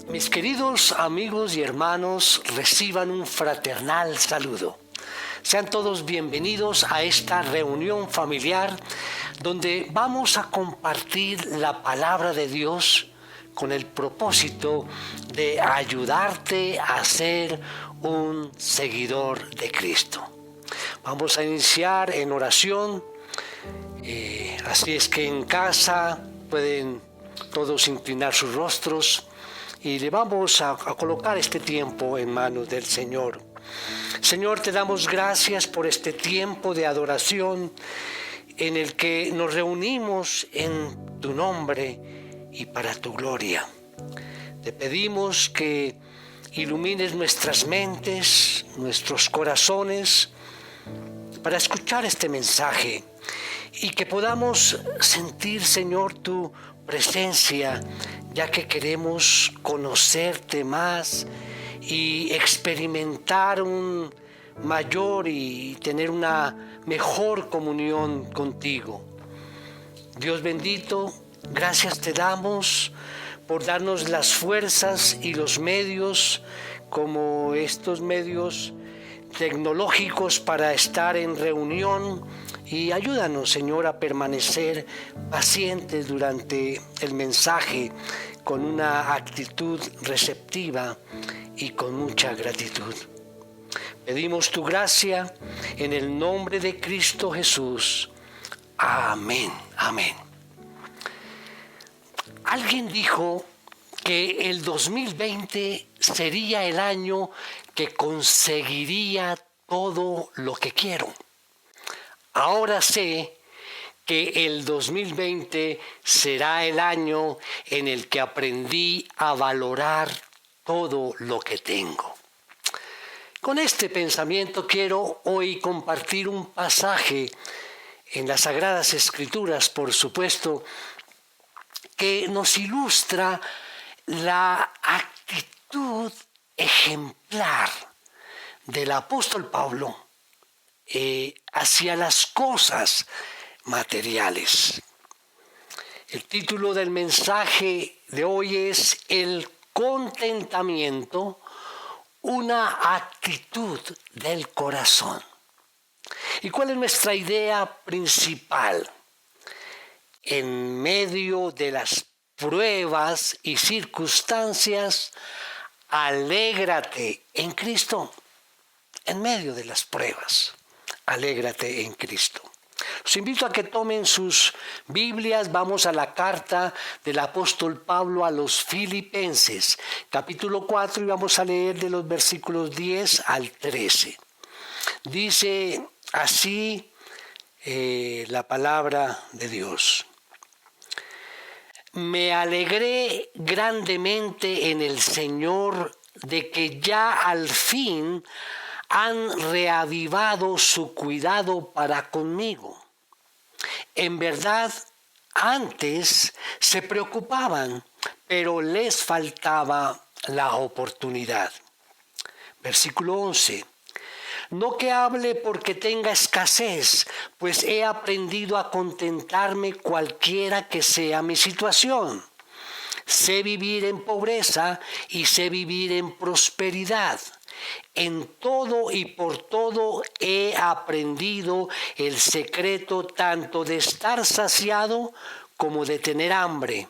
Mis queridos amigos y hermanos, reciban un fraternal saludo. Sean todos bienvenidos a esta reunión familiar donde vamos a compartir la palabra de Dios con el propósito de ayudarte a ser un seguidor de Cristo. Vamos a iniciar en oración, así es que en casa pueden todos inclinar sus rostros y le vamos a colocar este tiempo en manos del Señor. Señor, te damos gracias por este tiempo de adoración en el que nos reunimos en tu nombre y para tu gloria. Te pedimos que ilumines nuestras mentes, nuestros corazones, para escuchar este mensaje y que podamos sentir, Señor, tu presencia, ya que queremos conocerte más y experimentar un mayor y tener una mejor comunión contigo. Dios bendito, gracias te damos por darnos las fuerzas y los medios, como estos medios tecnológicos, para estar en reunión, y ayúdanos, Señor, a permanecer pacientes durante el mensaje con una actitud receptiva y con mucha gratitud. Pedimos tu gracia en el nombre de Cristo Jesús. Amén, amén. Alguien dijo que el 2020 sería el año que conseguiría todo lo que quiero. Ahora sé que el 2020 será el año en el que aprendí a valorar todo lo que tengo. Con este pensamiento quiero hoy compartir un pasaje en las Sagradas Escrituras, por supuesto, que nos ilustra la actitud ejemplar del apóstol Pablo hacia las cosas materiales. El título del mensaje de hoy es El contentamiento, una actitud del corazón. ¿Y cuál es nuestra idea principal? En medio de las pruebas y circunstancias, alégrate en Cristo. En medio de las pruebas, alégrate en Cristo. Los invito a que tomen sus Biblias. Vamos a la carta del apóstol Pablo a los Filipenses, capítulo 4, y vamos a leer de los versículos 10 al 13. Dice así la palabra de Dios. Me alegré grandemente en el Señor de que ya al fin han reavivado su cuidado para conmigo. En verdad, antes se preocupaban, pero les faltaba la oportunidad. Versículo 11. No que hable porque tenga escasez, pues he aprendido a contentarme cualquiera que sea mi situación. Sé vivir en pobreza y sé vivir en prosperidad. En todo y por todo he aprendido el secreto tanto de estar saciado como de tener hambre,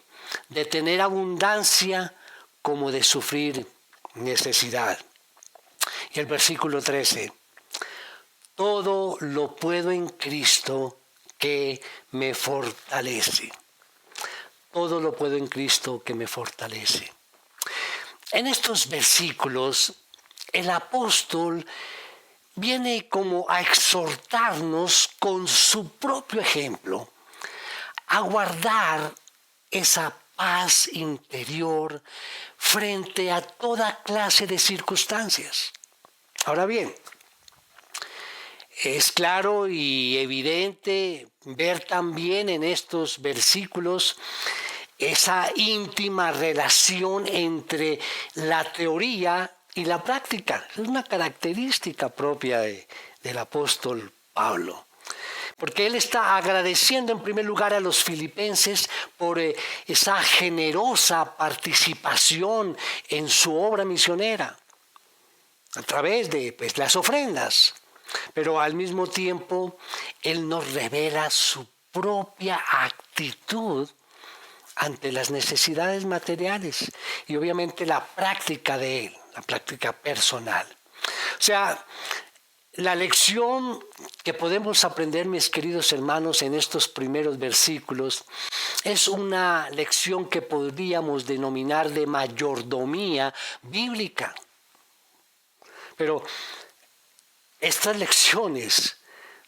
de tener abundancia como de sufrir necesidad. Y el versículo 13. Todo lo puedo en Cristo que me fortalece. Todo lo puedo en Cristo que me fortalece. En estos versículos, el apóstol viene como a exhortarnos con su propio ejemplo a guardar esa paz interior frente a toda clase de circunstancias. Ahora bien, es claro y evidente ver también en estos versículos esa íntima relación entre la teoría y la práctica. Es una característica propia del apóstol Pablo. porque él está agradeciendo en primer lugar a los filipenses por esa generosa participación en su obra misionera a través de las ofrendas. Pero al mismo tiempo, él nos revela su propia actitud ante las necesidades materiales y obviamente la práctica de él, la práctica personal. O sea, la lección que podemos aprender, mis queridos hermanos, en estos primeros versículos es una lección que podríamos denominar de mayordomía bíblica. Pero estas lecciones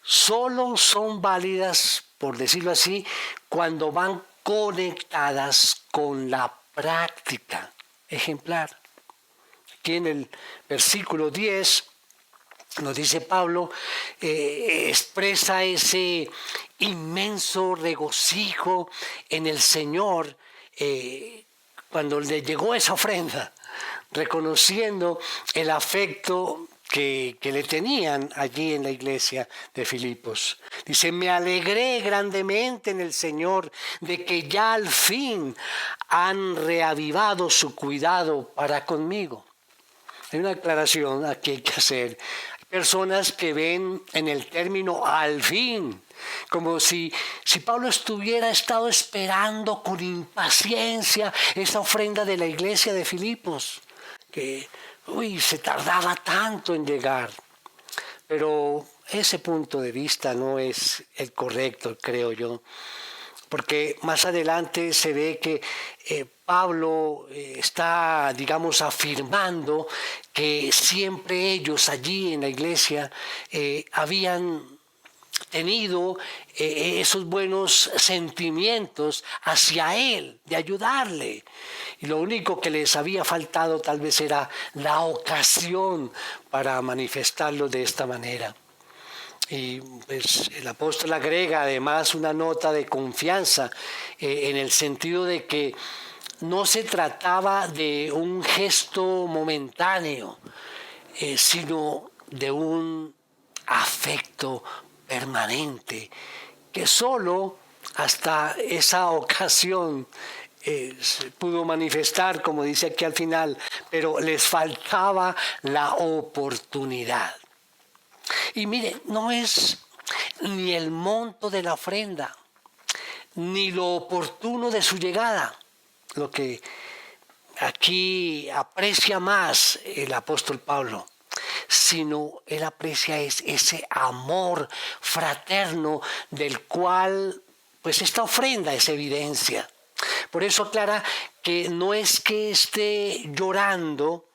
solo son válidas, por decirlo así, cuando van conectadas con la práctica ejemplar. Aquí en el versículo 10 nos dice Pablo, expresa ese inmenso regocijo en el Señor cuando le llegó esa ofrenda, reconociendo el afecto que le tenían allí en la iglesia de Filipos. Dice, me alegré grandemente en el Señor de que ya al fin han reavivado su cuidado para conmigo. Hay una aclaración aquí hay que hacer. Hay personas que ven en el término al fin, como si Pablo hubiera estado esperando con impaciencia esa ofrenda de la iglesia de Filipos, que se tardaba tanto en llegar. Pero ese punto de vista no es el correcto, creo yo, porque más adelante se ve que Pablo está, digamos, afirmando que siempre ellos allí en la iglesia habían tenido esos buenos sentimientos hacia él, de ayudarle. Y lo único que les había faltado tal vez era la ocasión para manifestarlo de esta manera. Y pues el apóstol agrega además una nota de confianza en el sentido de que no se trataba de un gesto momentáneo, sino de un afecto permanente que solo hasta esa ocasión se pudo manifestar, como dice aquí al final, pero les faltaba la oportunidad. Y mire, no es ni el monto de la ofrenda, ni lo oportuno de su llegada, lo que aquí aprecia más el apóstol Pablo, sino él aprecia ese amor fraterno del cual pues esta ofrenda es evidencia. Por eso aclara que no es que esté llorando,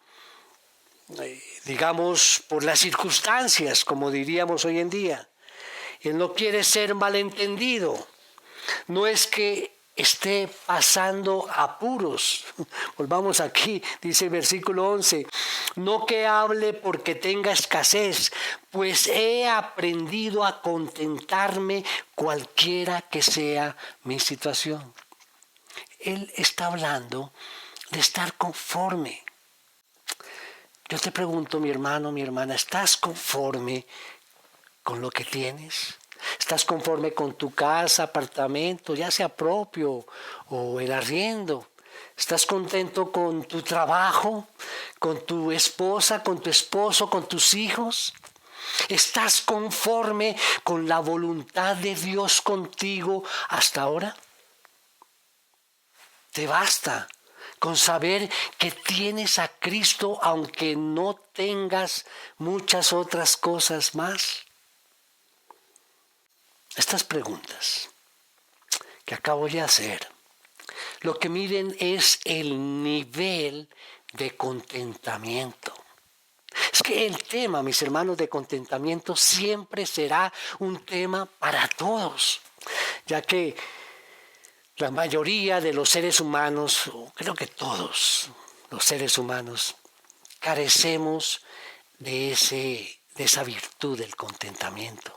digamos, por las circunstancias, como diríamos hoy en día. Él no quiere ser malentendido. No es que esté pasando apuros. Volvamos aquí, dice el versículo 11. No que hable porque tenga escasez, pues he aprendido a contentarme cualquiera que sea mi situación. Él está hablando de estar conforme. Yo te pregunto, mi hermano, mi hermana, ¿estás conforme con lo que tienes? ¿Estás conforme con tu casa, apartamento, ya sea propio o el arriendo? ¿Estás contento con tu trabajo, con tu esposa, con tu esposo, con tus hijos? ¿Estás conforme con la voluntad de Dios contigo hasta ahora? ¿Te basta con saber que tienes a Cristo aunque no tengas muchas otras cosas más? Estas preguntas que acabo de hacer, lo que miden es el nivel de contentamiento. Es que el tema, mis hermanos, de contentamiento siempre será un tema para todos, ya que la mayoría de los seres humanos, o creo que todos los seres humanos, carecemos de esa virtud del contentamiento.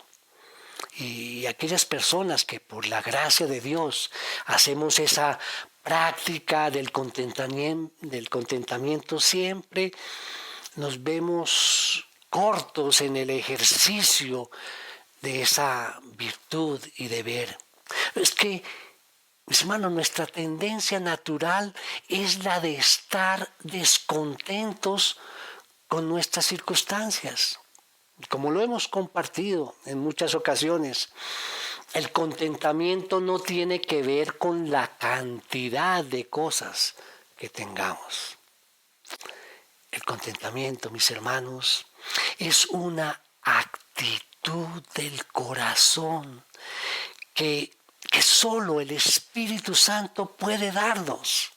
Y aquellas personas que por la gracia de Dios hacemos esa práctica del contentamiento, siempre nos vemos cortos en el ejercicio de esa virtud y deber. Es que, mis hermanos, nuestra tendencia natural es la de estar descontentos con nuestras circunstancias. Como lo hemos compartido en muchas ocasiones, el contentamiento no tiene que ver con la cantidad de cosas que tengamos. El contentamiento, mis hermanos, es una actitud del corazón que solo el Espíritu Santo puede darnos.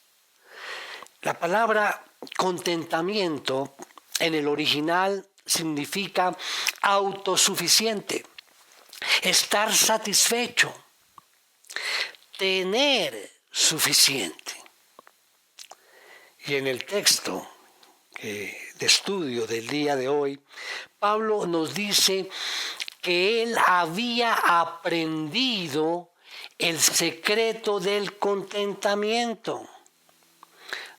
La palabra contentamiento en el original significa autosuficiente, estar satisfecho, tener suficiente. Y en el texto de estudio del día de hoy, Pablo nos dice que él había aprendido el secreto del contentamiento.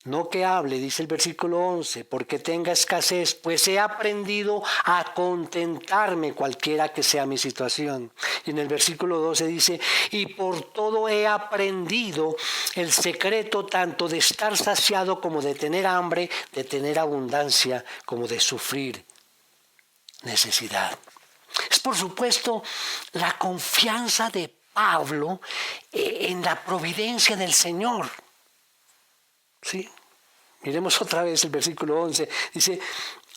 No que hable, dice el versículo 11, porque tenga escasez, pues he aprendido a contentarme cualquiera que sea mi situación. Y en el versículo 12 dice, y por todo he aprendido el secreto tanto de estar saciado como de tener hambre, de tener abundancia como de sufrir necesidad. Es por supuesto la confianza de Pablo en la providencia del Señor. Sí, miremos otra vez el versículo 11. Dice,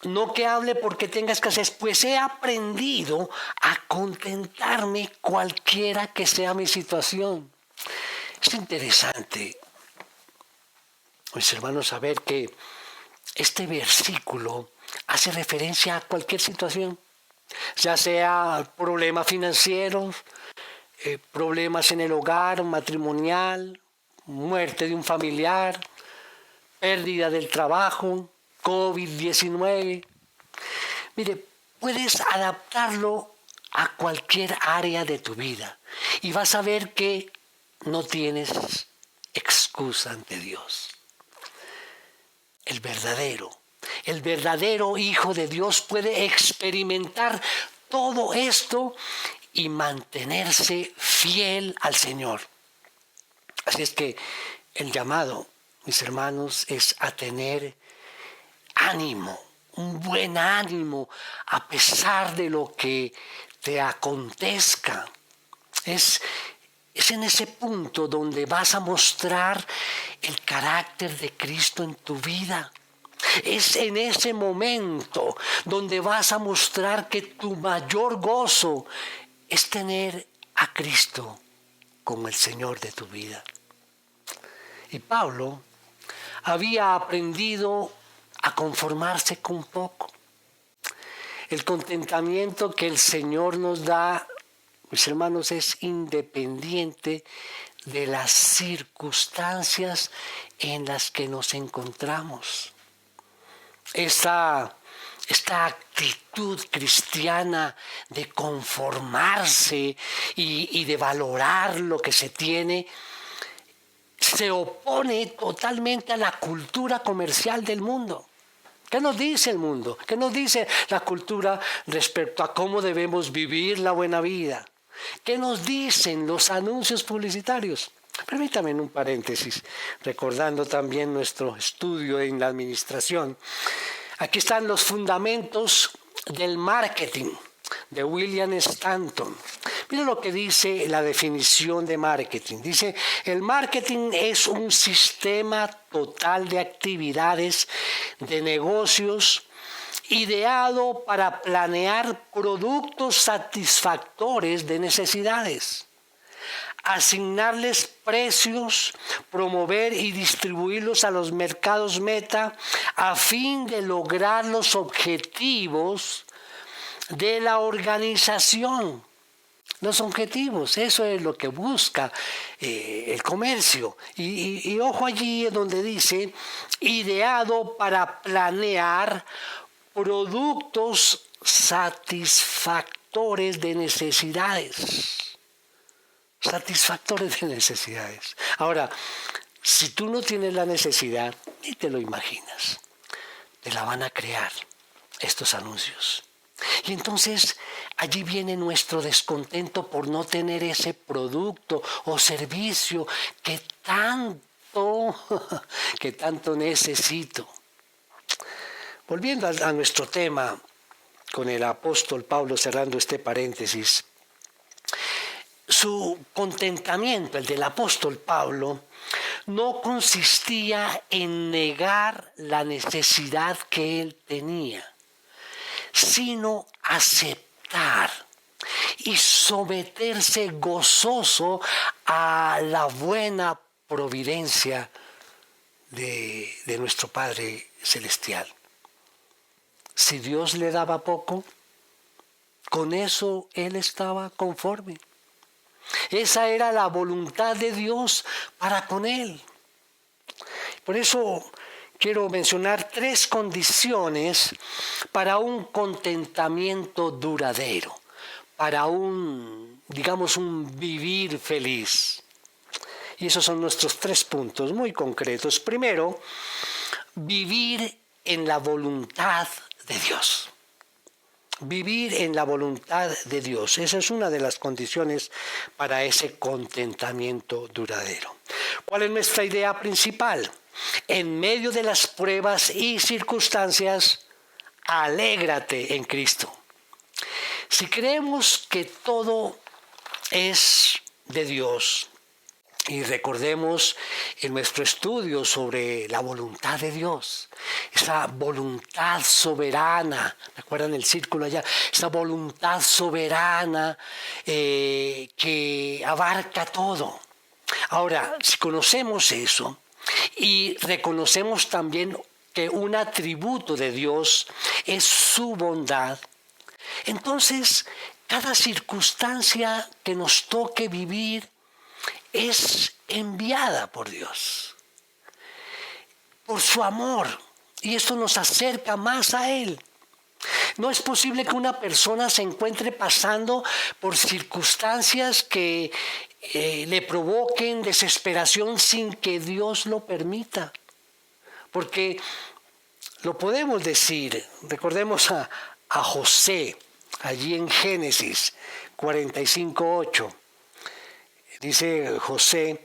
no que hable porque tenga escasez, pues he aprendido a contentarme cualquiera que sea mi situación. Es interesante, mis hermanos, saber que este versículo hace referencia a cualquier situación, ya sea problemas financieros, problemas en el hogar, matrimonial, muerte de un familiar, pérdida del trabajo, COVID-19. Mire, puedes adaptarlo a cualquier área de tu vida y vas a ver que no tienes excusa ante Dios. El verdadero Hijo de Dios puede experimentar todo esto y mantenerse fiel al Señor. Así es que el llamado, mis hermanos, es a tener ánimo, un buen ánimo, a pesar de lo que te acontezca. Es en ese punto donde vas a mostrar el carácter de Cristo en tu vida. Es en ese momento donde vas a mostrar que tu mayor gozo es tener a Cristo como el Señor de tu vida. Y Pablo había aprendido a conformarse con poco. El contentamiento que el Señor nos da, mis hermanos, es independiente de las circunstancias en las que nos encontramos. Esta actitud cristiana de conformarse y de valorar lo que se tiene se opone totalmente a la cultura comercial del mundo. ¿Qué nos dice el mundo? ¿Qué nos dice la cultura respecto a cómo debemos vivir la buena vida? ¿Qué nos dicen los anuncios publicitarios? Permítame un paréntesis, recordando también nuestro estudio en la administración. Aquí están los fundamentos del marketing de William Stanton. Mira lo que dice la definición de marketing. Dice, el marketing es un sistema total de actividades, de negocios, ideado para planear productos satisfactores de necesidades, asignarles precios, promover y distribuirlos a los mercados meta a fin de lograr los objetivos de la organización. Los objetivos, eso es lo que busca el comercio. Y ojo allí donde dice, ideado para planear productos satisfactores de necesidades. Satisfactores de necesidades. Ahora, si tú no tienes la necesidad, ni te lo imaginas, te la van a crear estos anuncios. Y entonces allí viene nuestro descontento por no tener ese producto o servicio que tanto necesito. Volviendo a nuestro tema, con el apóstol Pablo cerrando este paréntesis, su contentamiento, el del apóstol Pablo, no consistía en negar la necesidad que él tenía, sino aceptar y someterse gozoso a la buena providencia de nuestro Padre Celestial. Si Dios le daba poco, con eso él estaba conforme. Esa era la voluntad de Dios para con él. Por eso quiero mencionar 3 condiciones para un contentamiento duradero, para un vivir feliz. Y esos son nuestros 3 puntos muy concretos. Primero, vivir en la voluntad de Dios. Vivir en la voluntad de Dios. Esa es una de las condiciones para ese contentamiento duradero. ¿Cuál es nuestra idea principal? En medio de las pruebas y circunstancias, alégrate en Cristo. Si creemos que todo es de Dios, y recordemos en nuestro estudio sobre la voluntad de Dios, esa voluntad soberana, ¿recuerdan el círculo allá? Esa voluntad soberana que abarca todo. Ahora, si conocemos eso y reconocemos también que un atributo de Dios es su bondad, entonces cada circunstancia que nos toque vivir es enviada por Dios, por su amor, y esto nos acerca más a Él. No es posible que una persona se encuentre pasando por circunstancias que le provoquen desesperación sin que Dios lo permita, porque lo podemos decir. Recordemos a José, allí en Génesis 45:8. Dice José: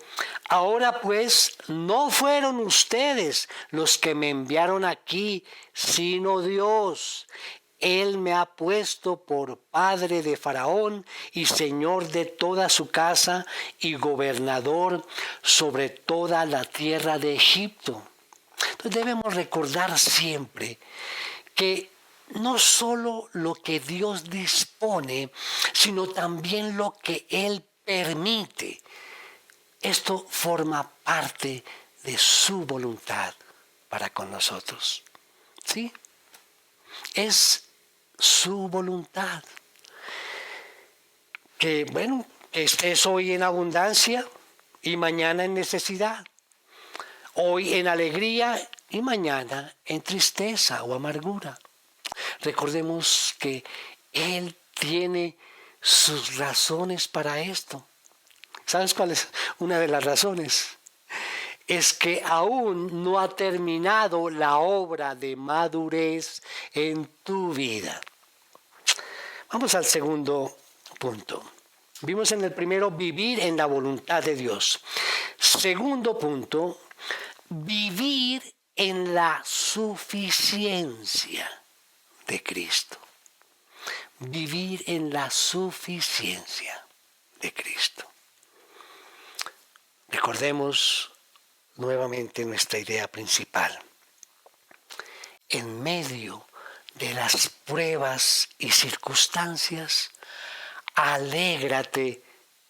ahora pues no fueron ustedes los que me enviaron aquí, sino Dios. Él me ha puesto por padre de Faraón y señor de toda su casa y gobernador sobre toda la tierra de Egipto. Entonces debemos recordar siempre que no solo lo que Dios dispone, sino también lo que Él permite. Esto forma parte de su voluntad para con nosotros. ¿Sí? Es su voluntad. Que estés hoy en abundancia y mañana en necesidad. Hoy en alegría y mañana en tristeza o amargura. Recordemos que Él tiene sus razones para esto. ¿Sabes cuál es una de las razones? Es que aún no ha terminado la obra de madurez en tu vida. Vamos al segundo punto. Vimos en el primero vivir en la voluntad de Dios. Segundo punto, vivir en la suficiencia de Cristo. Vivir en la suficiencia de Cristo. Recordemos nuevamente nuestra idea principal. En medio de las pruebas y circunstancias, alégrate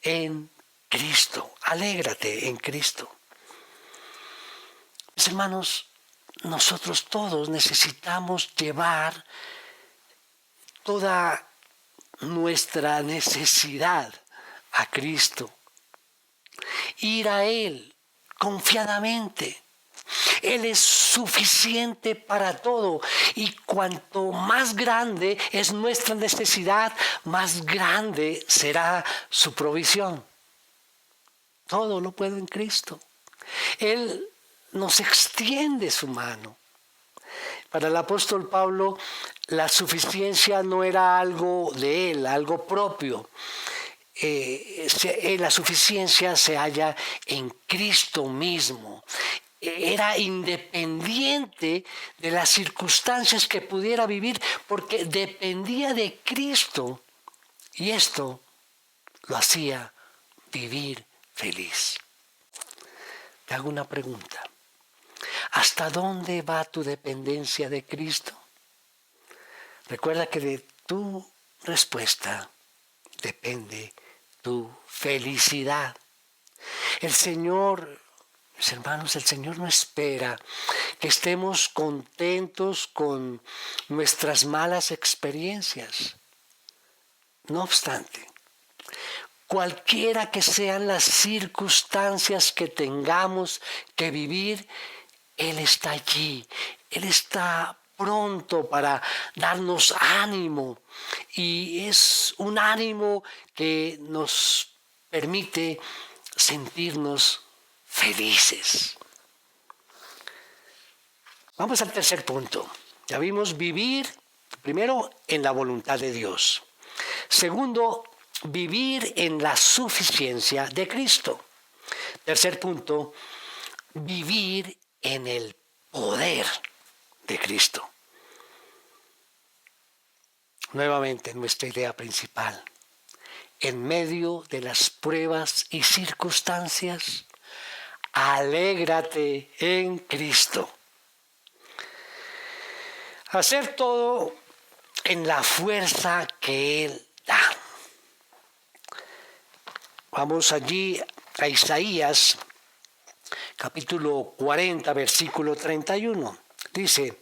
en Cristo. Alégrate en Cristo. Mis hermanos, nosotros todos necesitamos llevar toda nuestra necesidad a Cristo. Ir a Él confiadamente. Él es suficiente para todo, y cuanto más grande es nuestra necesidad, más grande será su provisión. Todo lo puedo en Cristo. Él nos extiende su mano. Para el apóstol Pablo, la suficiencia no era algo de él, algo propio. La suficiencia se halla en Cristo mismo. Era independiente de las circunstancias que pudiera vivir porque dependía de Cristo y esto lo hacía vivir feliz. Te hago una pregunta. ¿Hasta dónde va tu dependencia de Cristo? Recuerda que de tu respuesta depende tu felicidad. El Señor, mis hermanos, el Señor no espera que estemos contentos con nuestras malas experiencias. No obstante, cualquiera que sean las circunstancias que tengamos que vivir, Él está allí. Él está pronto para darnos ánimo. Y es un ánimo que nos permite sentirnos felices. Vamos al tercer punto. Ya vimos vivir, primero, en la voluntad de Dios. Segundo, vivir en la suficiencia de Cristo. Tercer punto, vivir en el poder de Cristo. Nuevamente nuestra idea principal. En medio de las pruebas y circunstancias, alégrate en Cristo. Hacer todo en la fuerza que Él da. Vamos allí a Isaías, capítulo 40, versículo 31. Dice,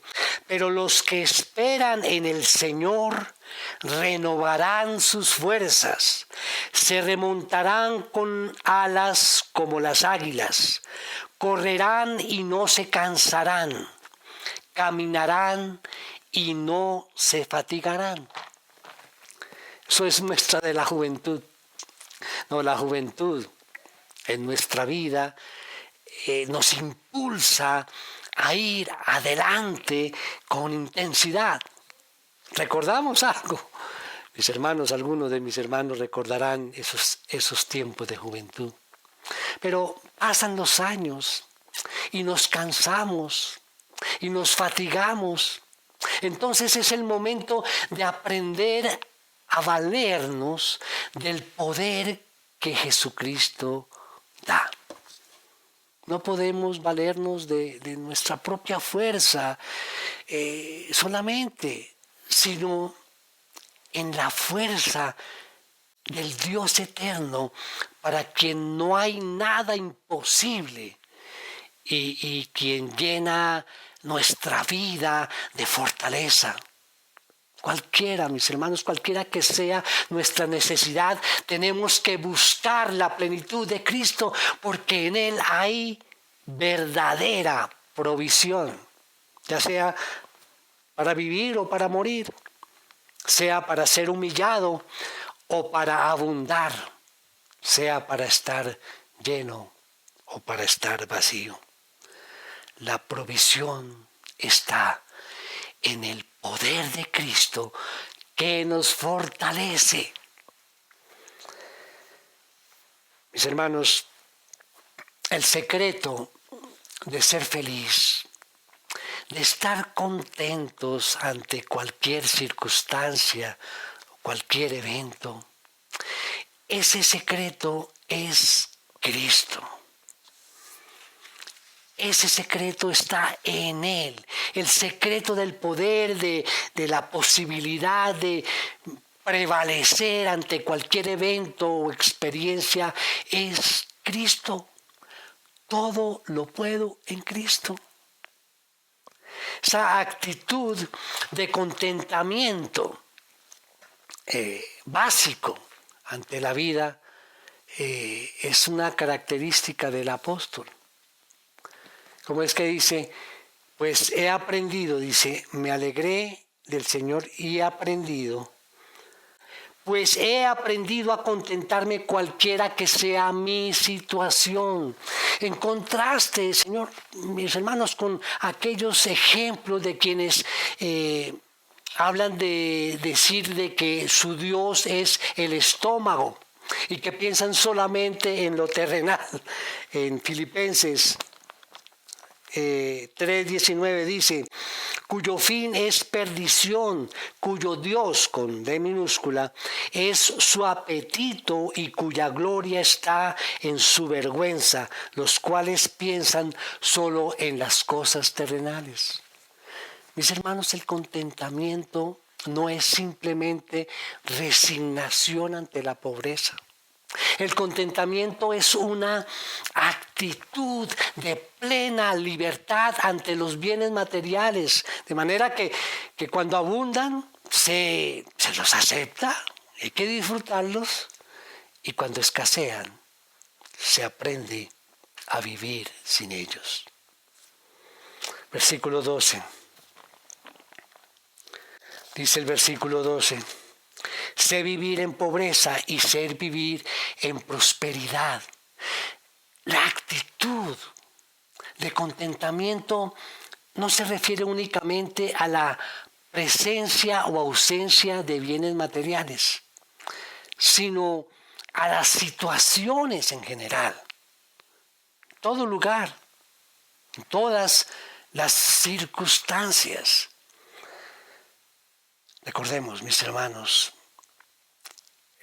pero los que esperan en el Señor renovarán sus fuerzas, se remontarán con alas como las águilas, correrán y no se cansarán, caminarán y no se fatigarán. Eso es muestra de la juventud. No, la juventud en nuestra vida nos impulsa a ir adelante con intensidad. ¿Recordamos algo? Mis hermanos, algunos de mis hermanos recordarán esos tiempos de juventud. Pero pasan los años y nos cansamos y nos fatigamos. Entonces es el momento de aprender a valernos del poder que Jesucristo da. No podemos valernos de nuestra propia fuerza solamente, sino en la fuerza del Dios eterno, para quien no hay nada imposible y quien llena nuestra vida de fortaleza. Cualquiera, mis hermanos, cualquiera que sea nuestra necesidad, tenemos que buscar la plenitud de Cristo porque en Él hay verdadera provisión, ya sea para vivir o para morir, sea para ser humillado o para abundar, sea para estar lleno o para estar vacío. La provisión está en el poder de Cristo que nos fortalece. Mis hermanos, el secreto de ser feliz, de estar contentos ante cualquier circunstancia, cualquier evento, ese secreto es Cristo. Ese secreto está en Él. El secreto del poder, de la posibilidad de prevalecer ante cualquier evento o experiencia es Cristo. Todo lo puedo en Cristo. Esa actitud de contentamiento básico ante la vida es una característica del apóstol. Como es que dice, pues he aprendido, dice, me alegré del Señor y he aprendido, pues he aprendido a contentarme cualquiera que sea mi situación. En contraste, Señor, mis hermanos, con aquellos ejemplos de quienes hablan de decir de que su Dios es el estómago y que piensan solamente en lo terrenal. En Filipenses 3:19 dice, cuyo fin es perdición, cuyo Dios, con D minúscula, es su apetito y cuya gloria está en su vergüenza, los cuales piensan solo en las cosas terrenales. Mis hermanos, el contentamiento no es simplemente resignación ante la pobreza. El contentamiento es una actitud de plena libertad ante los bienes materiales, de manera que cuando abundan se los acepta, hay que disfrutarlos, y cuando escasean se aprende a vivir sin ellos. Versículo 12. Dice el versículo 12, sé vivir en pobreza y sé vivir en prosperidad. La actitud de contentamiento no se refiere únicamente a la presencia o ausencia de bienes materiales, sino a las situaciones en general, en todo lugar, en todas las circunstancias. Recordemos, mis hermanos,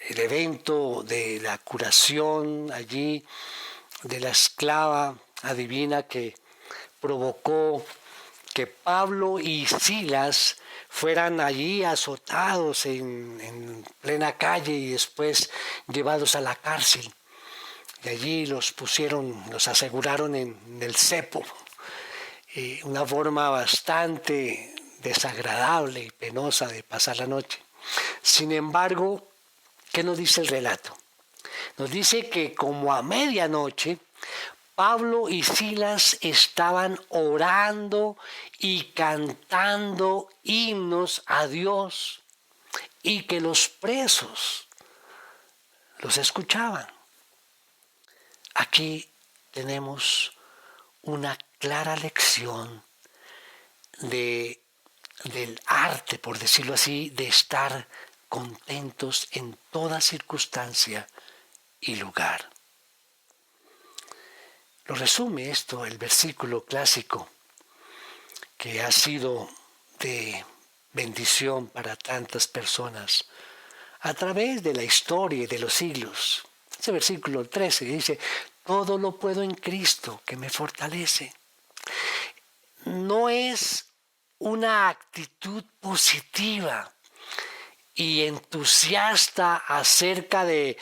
el evento de la curación allí de la esclava adivina que provocó que Pablo y Silas fueran allí azotados en plena calle y después llevados a la cárcel. Y allí los aseguraron en el cepo, una forma bastante desagradable y penosa de pasar la noche. Sin embargo, ¿qué nos dice el relato? Nos dice que como a medianoche, Pablo y Silas estaban orando y cantando himnos a Dios y que los presos los escuchaban. Aquí tenemos una clara lección del arte, por decirlo así, de estar contentos en toda circunstancia y lugar. Lo resume esto el versículo clásico que ha sido de bendición para tantas personas a través de la historia y de los siglos. Ese versículo 13 dice, todo lo puedo en Cristo que me fortalece. No es una actitud positiva y entusiasta acerca de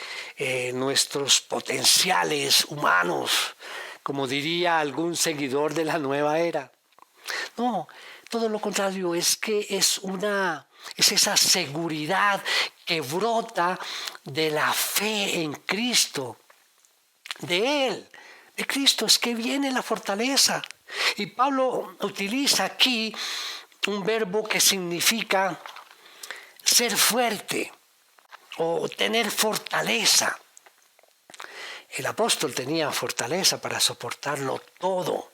nuestros potenciales humanos, como diría algún seguidor de la nueva era. No, todo lo contrario, es que es esa seguridad que brota de la fe en Cristo, de Él, de Cristo, es que viene la fortaleza. Y Pablo utiliza aquí un verbo que significa ser fuerte o tener fortaleza. El apóstol tenía fortaleza para soportarlo todo.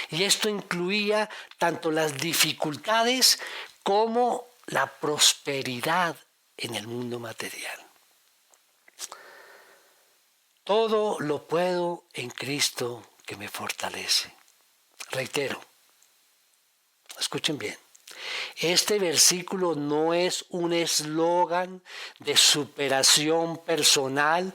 Y esto incluía tanto las dificultades como la prosperidad en el mundo material. Todo lo puedo en Cristo que me fortalece. Reitero, escuchen bien. Este versículo no es un eslogan de superación personal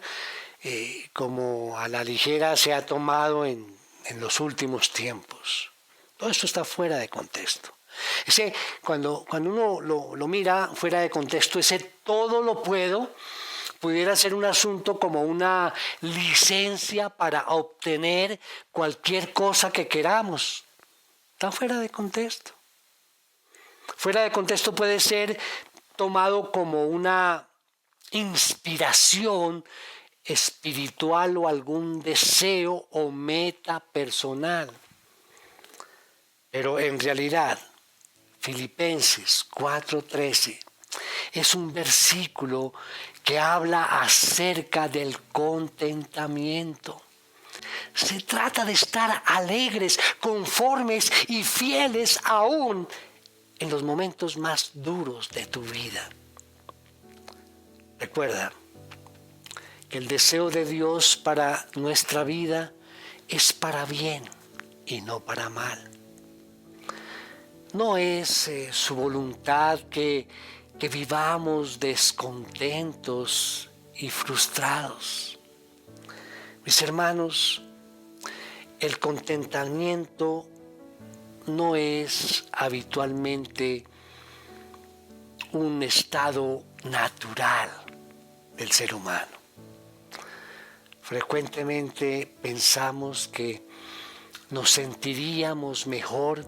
como a la ligera se ha tomado en los últimos tiempos. Todo esto está fuera de contexto. Cuando uno lo mira fuera de contexto, ese todo lo puedo pudiera ser un asunto como una licencia para obtener cualquier cosa que queramos. Está fuera de contexto. Fuera de contexto puede ser tomado como una inspiración espiritual o algún deseo o meta personal. Pero en realidad, Filipenses 4:13 es un versículo que habla acerca del contentamiento. Se trata de estar alegres, conformes y fieles aún en los momentos más duros de tu vida. Recuerda que el deseo de Dios para nuestra vida es para bien y no para mal. No es su voluntad que vivamos descontentos y frustrados. Mis hermanos, el contentamiento no es habitualmente un estado natural del ser humano. Frecuentemente pensamos que nos sentiríamos mejor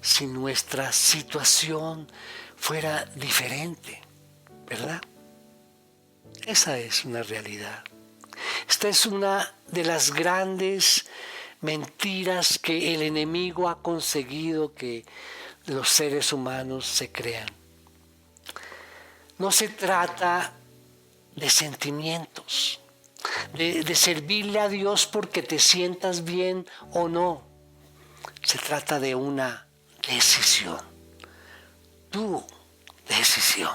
si nuestra situación fuera diferente, ¿verdad? Esa es una realidad. Esta es una de las grandes mentiras que el enemigo ha conseguido que los seres humanos se crean. No se trata de sentimientos, de servirle a Dios porque te sientas bien o no. Se trata de una decisión, tu decisión.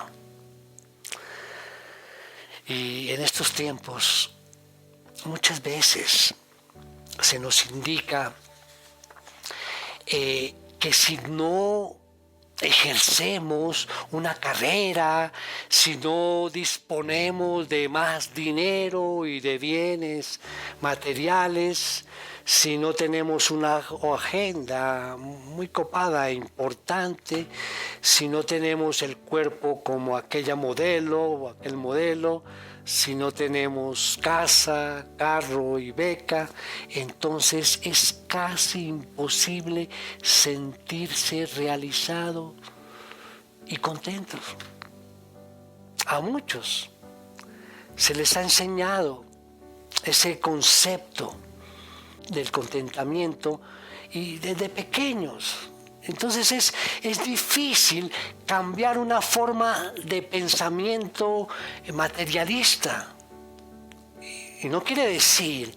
Y en estos tiempos, muchas veces se nos indica que si no ejercemos una carrera, si no disponemos de más dinero y de bienes materiales, si no tenemos una agenda muy copada e importante, si no tenemos el cuerpo como aquella modelo o aquel modelo, si no tenemos casa, carro y beca, entonces es casi imposible sentirse realizado y contento. A muchos se les ha enseñado ese concepto del contentamiento y desde pequeños. Entonces es difícil cambiar una forma de pensamiento materialista. Y no quiere decir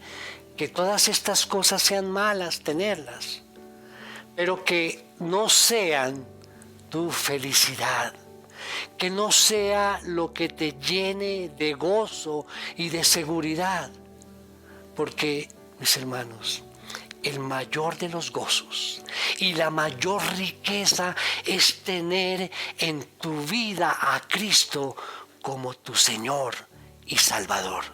que todas estas cosas sean malas tenerlas, pero que no sean tu felicidad, que no sea lo que te llene de gozo y de seguridad. Porque, mis hermanos, el mayor de los gozos y la mayor riqueza es tener en tu vida a Cristo como tu Señor y Salvador.